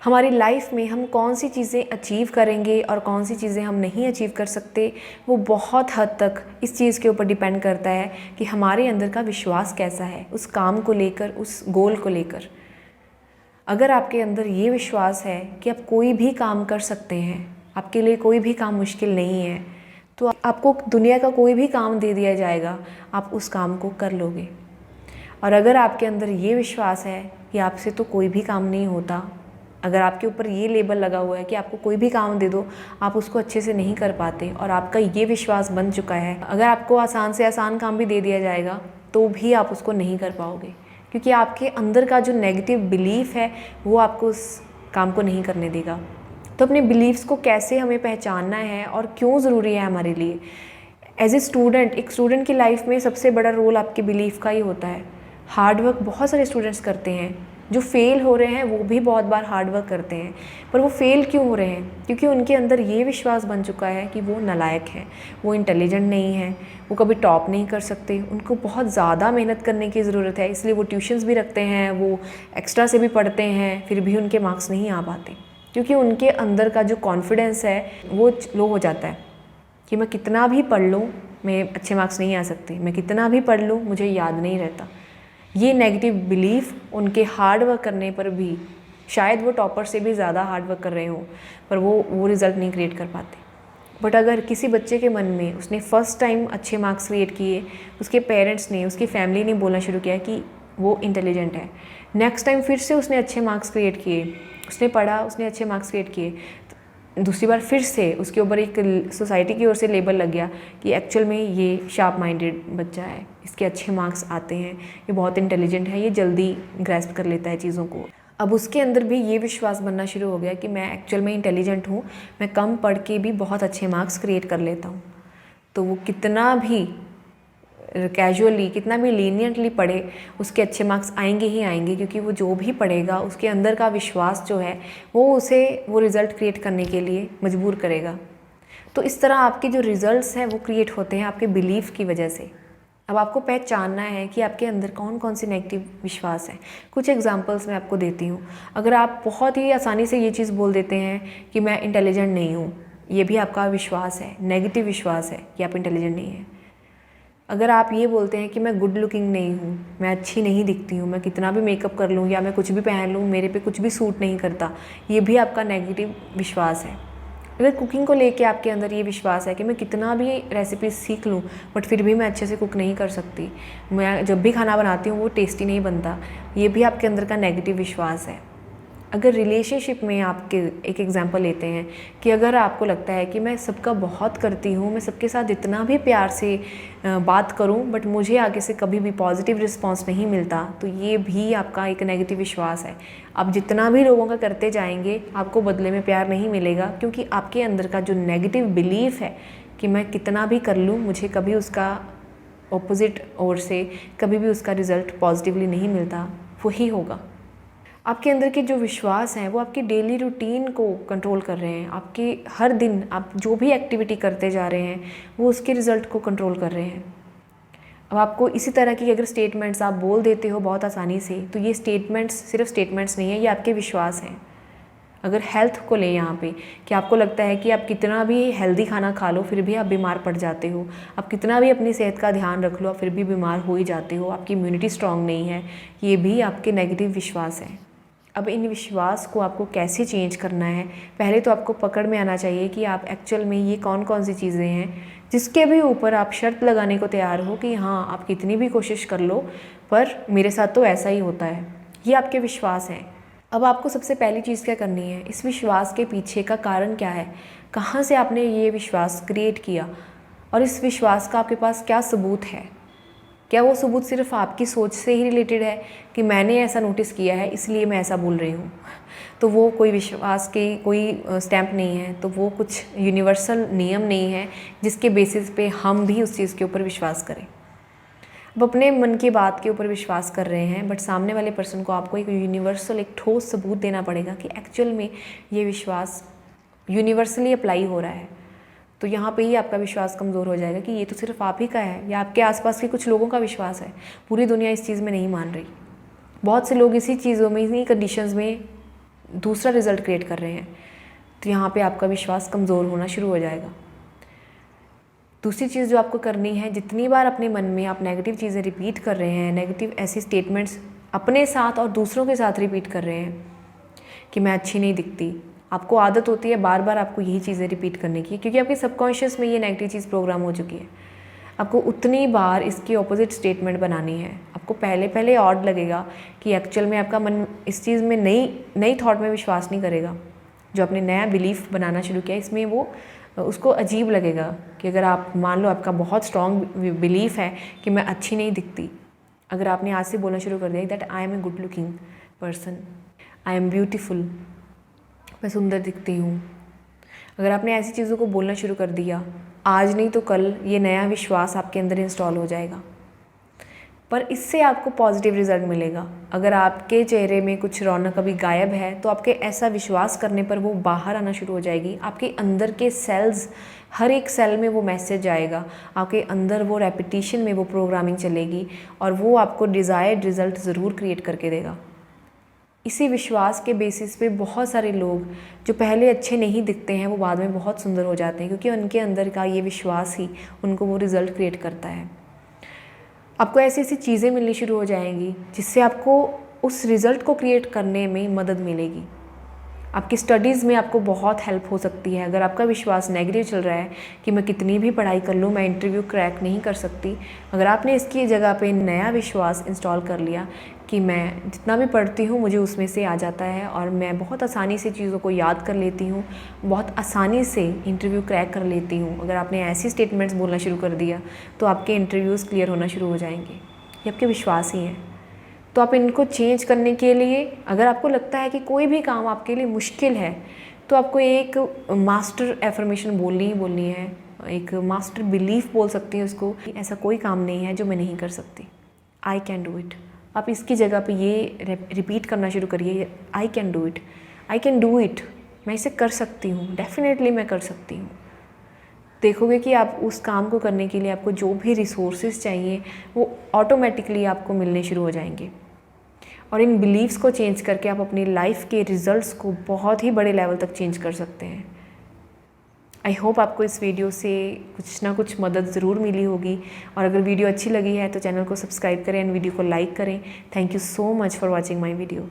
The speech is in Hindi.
हमारी लाइफ में हम कौन सी चीज़ें अचीव करेंगे और कौन सी चीज़ें हम नहीं अचीव कर सकते, वो बहुत हद तक इस चीज़ के ऊपर डिपेंड करता है कि हमारे अंदर का विश्वास कैसा है उस काम को लेकर, उस गोल को लेकर। अगर आपके अंदर ये विश्वास है कि आप कोई भी काम कर सकते हैं, आपके लिए कोई भी काम मुश्किल नहीं है, तो आपको दुनिया का कोई भी काम दे दिया जाएगा, आप उस काम को कर लोगे। और अगर आपके अंदर ये विश्वास है कि आपसे तो कोई भी काम नहीं होता, अगर आपके ऊपर ये लेबल लगा हुआ है कि आपको कोई भी काम दे दो आप उसको अच्छे से नहीं कर पाते, और आपका ये विश्वास बन चुका है अगर आपको आसान से आसान काम भी दे दिया जाएगा तो भी आप उसको नहीं कर पाओगे, क्योंकि आपके अंदर का जो नेगेटिव बिलीफ है वो आपको उस काम को नहीं करने देगा। तो अपने बिलीव्स को कैसे हमें पहचानना है और क्यों ज़रूरी है हमारे लिए। एज ए स्टूडेंट, एक स्टूडेंट की लाइफ में सबसे बड़ा रोल आपके बिलीफ का ही होता है। हार्ड वर्क बहुत सारे स्टूडेंट्स करते हैं, जो फेल हो रहे हैं वो भी बहुत बार हार्ड वर्क करते हैं, पर वो फेल क्यों हो रहे हैं? क्योंकि उनके अंदर ये विश्वास बन चुका है कि वो नालायक हैं, वो इंटेलिजेंट नहीं हैं, वो कभी टॉप नहीं कर सकते, उनको बहुत ज़्यादा मेहनत करने की ज़रूरत है, इसलिए वो ट्यूशन्स भी रखते हैं, वो एक्स्ट्रा से भी पढ़ते हैं, फिर भी उनके मार्क्स नहीं आ पाते, क्योंकि उनके अंदर का जो कॉन्फिडेंस है वो लो हो जाता है कि मैं कितना भी पढ़ लूँ मैं अच्छे मार्क्स नहीं आ सकते, मैं कितना भी पढ़ लूँ मुझे याद नहीं रहता। ये नेगेटिव बिलीफ उनके हार्ड वर्क करने पर भी, शायद वो टॉपर से भी ज़्यादा हार्ड वर्क कर रहे हों, पर वो रिज़ल्ट नहीं क्रिएट कर पाते। बट अगर किसी बच्चे के मन में उसने फ़र्स्ट टाइम अच्छे मार्क्स क्रिएट किए, उसके पेरेंट्स ने, उसकी फैमिली ने बोलना शुरू किया कि वो इंटेलिजेंट है, नेक्स्ट टाइम फिर से उसने अच्छे मार्क्स क्रिएट किए, उसने पढ़ा, उसने अच्छे मार्क्स क्रिएट किए, दूसरी बार फिर से उसके ऊपर एक सोसाइटी की ओर से लेबल लग गया कि एक्चुअल में ये शार्प माइंडेड बच्चा है, इसके अच्छे मार्क्स आते हैं, ये बहुत इंटेलिजेंट है, ये जल्दी ग्रैस्प कर लेता है चीज़ों को। अब उसके अंदर भी ये विश्वास बनना शुरू हो गया कि मैं एक्चुअल में इंटेलिजेंट हूँ, मैं कम पढ़ के भी बहुत अच्छे मार्क्स क्रिएट कर लेता हूँ। तो वो कितना भी कैजुअली, कितना भी लीनियंटली पढ़े, उसके अच्छे मार्क्स आएंगे ही आएंगे, क्योंकि वो जो भी पढ़ेगा उसके अंदर का विश्वास जो है वो उसे वो रिज़ल्ट क्रिएट करने के लिए मजबूर करेगा। तो इस तरह आपके जो रिज़ल्ट्स हैं वो क्रिएट होते हैं आपके बिलीफ की वजह से। अब आपको पहचानना है कि आपके अंदर कौन कौन सी नेगेटिव विश्वास है। कुछ एग्जांपल्स मैं आपको देती हूँ। अगर आप बहुत ही आसानी से ये चीज़ बोल देते हैं कि मैं इंटेलिजेंट नहीं हूँ, ये भी आपका विश्वास है, नेगेटिव विश्वास है कि आप इंटेलिजेंट नहीं हैं। अगर आप ये बोलते हैं कि मैं गुड लुकिंग नहीं हूँ, मैं अच्छी नहीं दिखती हूँ, मैं कितना भी मेकअप कर लूँ या मैं कुछ भी पहन लूँ मेरे पे कुछ भी सूट नहीं करता, ये भी आपका नेगेटिव विश्वास है। अगर कुकिंग को लेके आपके अंदर ये विश्वास है कि मैं कितना भी रेसिपी सीख लूँ बट फिर भी मैं अच्छे से कुक नहीं कर सकती, मैं जब भी खाना बनाती हूँ वो टेस्टी नहीं बनता, ये भी आपके अंदर का नेगेटिव विश्वास है। अगर रिलेशनशिप में आपके एक एग्जांपल लेते हैं कि अगर आपको लगता है कि मैं सबका बहुत करती हूँ, मैं सबके साथ इतना भी प्यार से बात करूँ बट मुझे आगे से कभी भी पॉजिटिव रिस्पांस नहीं मिलता, तो ये भी आपका एक नेगेटिव विश्वास है। आप जितना भी लोगों का करते जाएंगे आपको बदले में प्यार नहीं मिलेगा, क्योंकि आपके अंदर का जो नेगेटिव बिलीफ है कि मैं कितना भी कर लूँ मुझे कभी उसका ऑपोजिट ओर से कभी भी उसका रिज़ल्ट पॉजिटिवली नहीं मिलता, वही होगा। आपके अंदर के जो विश्वास हैं वो आपकी डेली रूटीन को कंट्रोल कर रहे हैं, आपके हर दिन आप जो भी एक्टिविटी करते जा रहे हैं वो उसके रिज़ल्ट को कंट्रोल कर रहे हैं। अब आपको इसी तरह की अगर स्टेटमेंट्स आप बोल देते हो बहुत आसानी से, तो ये स्टेटमेंट्स सिर्फ स्टेटमेंट्स नहीं है, ये आपके विश्वास हैं। अगर हेल्थ को लें यहाँ पे, कि आपको लगता है कि आप कितना भी हेल्दी खाना खा लो फिर भी आप बीमार पड़ जाते हो, आप कितना भी अपनी सेहत का ध्यान रख लो आप फिर भी बीमार हो ही जाते हो, आपकी इम्यूनिटी स्ट्रांग नहीं है, ये भी आपके नेगेटिव विश्वास हैं। अब इन विश्वास को आपको कैसे चेंज करना है, पहले तो आपको पकड़ में आना चाहिए कि आप एक्चुअल में ये कौन कौन सी चीज़ें हैं जिसके भी ऊपर आप शर्त लगाने को तैयार हो कि हाँ आप कितनी भी कोशिश कर लो पर मेरे साथ तो ऐसा ही होता है। ये आपके विश्वास हैं। अब आपको सबसे पहली चीज़ क्या करनी है, इस विश्वास के पीछे का कारण क्या है, कहाँ से आपने ये विश्वास क्रिएट किया और इस विश्वास का आपके पास क्या सबूत है। क्या वो सबूत सिर्फ आपकी सोच से ही रिलेटेड है कि मैंने ऐसा नोटिस किया है इसलिए मैं ऐसा बोल रही हूँ, तो वो कोई विश्वास की कोई स्टैम्प नहीं है, तो वो कुछ यूनिवर्सल नियम नहीं है जिसके बेसिस पे हम भी उस चीज़ के ऊपर विश्वास करें। अब अपने मन की बात के ऊपर विश्वास कर रहे हैं बट सामने वाले पर्सन को आपको एक यूनिवर्सल, एक ठोस सबूत देना पड़ेगा कि एक्चुअल में ये विश्वास यूनिवर्सली अप्लाई हो रहा है। तो यहाँ पे ही आपका विश्वास कमज़ोर हो जाएगा कि ये तो सिर्फ आप ही का है या आपके आसपास के कुछ लोगों का विश्वास है, पूरी दुनिया इस चीज़ में नहीं मान रही। बहुत से लोग इसी चीज़ों में, इन्हीं कंडीशंस में दूसरा रिज़ल्ट क्रिएट कर रहे हैं, तो यहाँ पे आपका विश्वास कमज़ोर होना शुरू हो जाएगा। दूसरी चीज़ जो आपको करनी है, जितनी बार अपने मन में आप नेगेटिव चीज़ें रिपीट कर रहे हैं, नेगेटिव ऐसी स्टेटमेंट्स अपने साथ और दूसरों के साथ रिपीट कर रहे हैं कि मैं अच्छी नहीं दिखती, आपको आदत होती है बार बार आपको यही चीज़ें रिपीट करने की, क्योंकि आपके सबकॉन्शियस में ये नेगेटिव चीज़ प्रोग्राम हो चुकी है। आपको उतनी बार इसकी ऑपोजिट स्टेटमेंट बनानी है। आपको पहले पहले ऑड लगेगा कि एक्चुअल में आपका मन इस चीज़ में नई थॉट में विश्वास नहीं करेगा। जो आपने नया बिलीफ बनाना शुरू किया, इसमें वो उसको अजीब लगेगा कि अगर आप मान लो आपका बहुत स्ट्रॉन्ग बिलीफ है कि मैं अच्छी नहीं दिखती, अगर आपने आज से बोलना शुरू कर दिया that I am a good looking person, I am beautiful, मैं सुंदर दिखती हूँ, अगर आपने ऐसी चीज़ों को बोलना शुरू कर दिया, आज नहीं तो कल ये नया विश्वास आपके अंदर इंस्टॉल हो जाएगा। पर इससे आपको पॉजिटिव रिजल्ट मिलेगा। अगर आपके चेहरे में कुछ रौनक अभी गायब है, तो आपके ऐसा विश्वास करने पर वो बाहर आना शुरू हो जाएगी। आपके अंदर के सेल्स, हर एक सेल में वो मैसेज आएगा, आपके अंदर वो रेपिटेशन में वो प्रोग्रामिंग चलेगी और वो आपको डिज़ायर्ड रिज़ल्ट ज़रूर क्रिएट करके देगा। इसी विश्वास के बेसिस पे बहुत सारे लोग जो पहले अच्छे नहीं दिखते हैं, वो बाद में बहुत सुंदर हो जाते हैं, क्योंकि उनके अंदर का ये विश्वास ही उनको वो रिज़ल्ट क्रिएट करता है। आपको ऐसी ऐसी चीज़ें मिलनी शुरू हो जाएंगी जिससे आपको उस रिज़ल्ट को क्रिएट करने में मदद मिलेगी। आपकी स्टडीज़ में आपको बहुत हेल्प हो सकती है। अगर आपका विश्वास नेगेटिव चल रहा है कि मैं कितनी भी पढ़ाई कर लूँ, मैं इंटरव्यू क्रैक नहीं कर सकती, अगर आपने इसकी जगह पे नया विश्वास इंस्टॉल कर लिया कि मैं जितना भी पढ़ती हूँ मुझे उसमें से आ जाता है और मैं बहुत आसानी से चीज़ों को याद कर लेती हूँ, बहुत आसानी से इंटरव्यू क्रैक कर लेती हूँ, अगर आपने ऐसी स्टेटमेंट्स बोलना शुरू कर दिया तो आपके इंटरव्यूज़ क्लियर होना शुरू हो जाएंगे। ये आपके विश्वास ही हैं। तो आप इनको चेंज करने के लिए, अगर आपको लगता है कि कोई भी काम आपके लिए मुश्किल है, तो आपको एक मास्टर एफर्मेशन बोलनी ही बोलनी है, एक मास्टर बिलीफ बोल सकती हैं उसको, ऐसा कोई काम नहीं है जो मैं नहीं कर सकती, आई कैन डू इट। आप इसकी जगह पे ये रिपीट करना शुरू करिए, I can do it, I can do it, मैं इसे कर सकती हूँ, डेफिनेटली मैं कर सकती हूँ। देखोगे कि आप उस काम को करने के लिए आपको जो भी रिसोर्सेज चाहिए वो ऑटोमेटिकली आपको मिलने शुरू हो जाएंगे। और इन बिलीव्स को चेंज करके आप अपनी लाइफ के रिज़ल्ट्स को बहुत ही बड़े लेवल तक चेंज कर सकते हैं। आई होप आपको इस वीडियो से कुछ ना कुछ मदद ज़रूर मिली होगी, और अगर वीडियो अच्छी लगी है तो चैनल को सब्सक्राइब करें एंड वीडियो को लाइक करें। Thank you so much for watching my video.